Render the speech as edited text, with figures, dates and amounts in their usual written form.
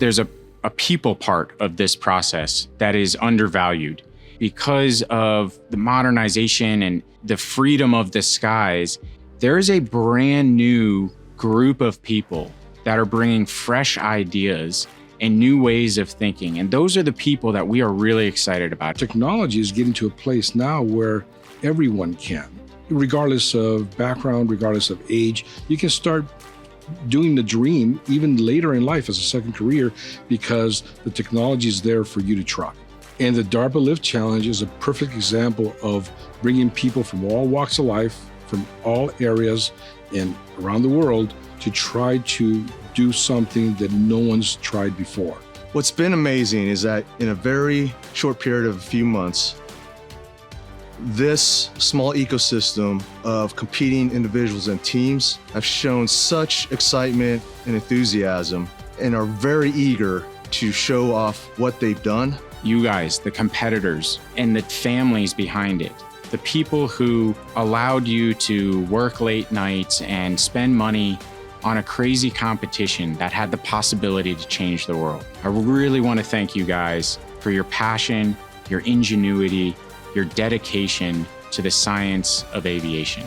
there's a people part of this process that is undervalued. Because of the modernization and the freedom of the skies, there is a brand new group of people that are bringing fresh ideas and new ways of thinking. And those are the people that we are really excited about. Technology is getting to a place now where everyone can, regardless of background, regardless of age. You can start doing the dream even later in life as a second career because the technology is there for you to try. And the DARPA Lift Challenge is a perfect example of bringing people from all walks of life, from all areas and around the world to try to do something that no one's tried before. What's been amazing is that in a very short period of a few months, this small ecosystem of competing individuals and teams have shown such excitement and enthusiasm and are very eager to show off what they've done. You guys, the competitors, and the families behind it, the people who allowed you to work late nights and spend money on a crazy competition that had the possibility to change the world. I really want to thank you guys for your passion, your ingenuity, your dedication to the science of aviation.